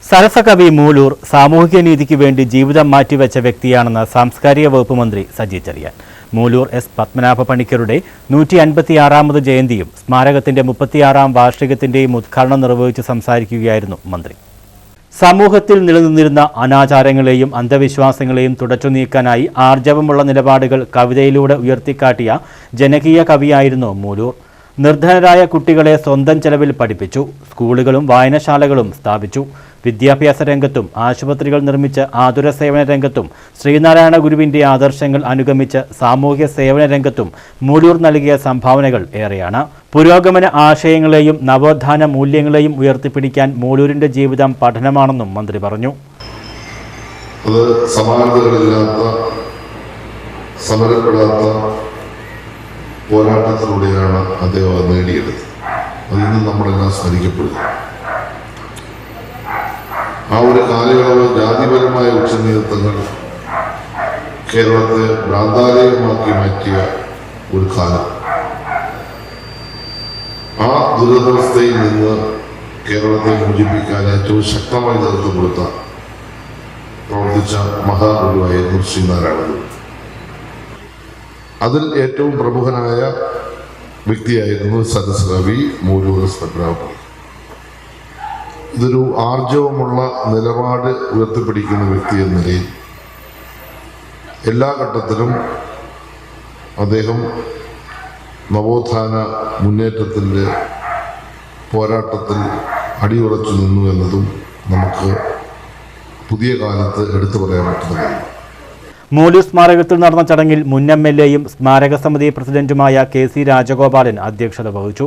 സരസകവി മൂലൂർ സാമൂഹികനീതിക്ക് വേണ്ടി ജീവിതം മാറ്റിവെച്ച വ്യക്തിയാണെന്ന് സാംസ്കാരിക വകുപ്പ് മന്ത്രി സജി ചെറിയാൻ. മൂലൂർ എസ് പത്മനാഭ പണിക്കരുടെ 156ാമത് ജയന്തിയും സ്മാരകത്തിന്റെ 36ാം വാർഷികത്തിന്റെയും ഉദ്ഘാടനം നിർവഹിച്ച് സംസാരിക്കുകയായിരുന്നു മന്ത്രി. സമൂഹത്തിൽ നിലനിന്നിരുന്ന അനാചാരങ്ങളെയും അന്ധവിശ്വാസങ്ങളെയും തുടച്ചു നീക്കാനായി ആർജവമുള്ള നിലപാടുകൾ കവിതയിലൂടെ ഉയർത്തിക്കാട്ടിയ ജനകീയ കവിയായിരുന്നു മൂലൂർ. നിർധനരായ കുട്ടികളെ സ്വന്തം ചെലവിൽ പഠിപ്പിച്ചു. സ്കൂളുകളും വായനശാലകളും സ്ഥാപിച്ചു. വിദ്യാഭ്യാസ രംഗത്തും ആശുപത്രികൾ നിർമ്മിച്ച് ആതുര സേവന രംഗത്തും ശ്രീനാരായണ ഗുരുവിന്റെ ആദർശങ്ങൾ അനുഗമിച്ച് സാമൂഹ്യ സേവന രംഗത്തും മൂലൂർ നൽകിയ സംഭാവനകൾ ഏറെയാണ്. പുരോഗമന ആശയങ്ങളെയും നവോത്ഥാന മൂല്യങ്ങളെയും ഉയർത്തിപ്പിടിക്കാൻ മൂലൂരിന്റെ ജീവിതം പഠനമാണെന്നും മന്ത്രി പറഞ്ഞു. പോരാട്ടത്തിലൂടെയാണ് അദ്ദേഹം നേടിയെടുത്തത്. അതിന്ന് നമ്മളെല്ലാം സ്മരിക്കപ്പെടുന്നു. ആ ഒരു കാലയളവ് ജാതിപരമായ ഉച്ചനീതത്വങ്ങൾ കേരളത്തെ ഭ്രാന്താലയമാക്കി മാറ്റിയ ഒരു കാലം. ആ ദുരിതാവസ്ഥയിൽ നിന്ന് കേരളത്തെ മോചിപ്പിക്കാൻ ഏറ്റവും ശക്തമായി നേതൃത്വം കൊടുത്ത പ്രവർത്തിച്ച മഹാഗുരുവായിരുന്നു ശ്രീനാരായണ ഗുരു. അതിൽ ഏറ്റവും പ്രമുഖനായ വ്യക്തിയായിരുന്നു സരസകവി മൂലൂർ എസ് പത്മനാഭ. ഇതൊരു ആർജവമുള്ള നിലപാട് ഉയർത്തിപ്പിടിക്കുന്ന വ്യക്തി എന്ന നിലയിൽ എല്ലാ ഘട്ടത്തിലും അദ്ദേഹം നവോത്ഥാന മുന്നേറ്റത്തിൻ്റെ പോരാട്ടത്തിൽ അടിയുറച്ചു നിന്നു എന്നതും നമുക്ക് പുതിയ കാലത്ത് എടുത്തു പറയാൻ പറ്റുന്നതാണ്. മൂലൂർ സ്മാരകത്തിൽ നടന്ന ചടങ്ങിൽ മുൻ എംഎൽഎയും സ്മാരക സമിതി പ്രസിഡന്റുമായ KC രാജഗോപാലൻ അധ്യക്ഷത വഹിച്ചു.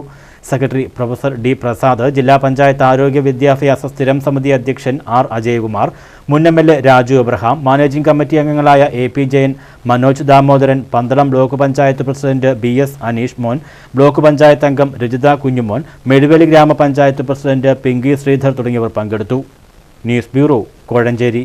സെക്രട്ടറി പ്രൊഫസർ D പ്രസാദ്, ജില്ലാ പഞ്ചായത്ത് ആരോഗ്യ വിദ്യാഭ്യാസ സ്ഥിരം സമിതി അധ്യക്ഷൻ R അജയകുമാർ, മുൻ MLA Raju Abraham, managing committee അംഗങ്ങളായ AP Jayan, Manoj Damodaran, Pandalam block panchayat president BS Aneesh മോൻ, ബ്ലോക്ക് പഞ്ചായത്ത് അംഗം രജിത കുഞ്ഞുമോൻ, മെഴുവേലി ഗ്രാമപഞ്ചായത്ത് പ്രസിഡന്റ് പിങ്കി ശ്രീധർ തുടങ്ങിയവർ പങ്കെടുത്തു. News bureau, Kozhencherry.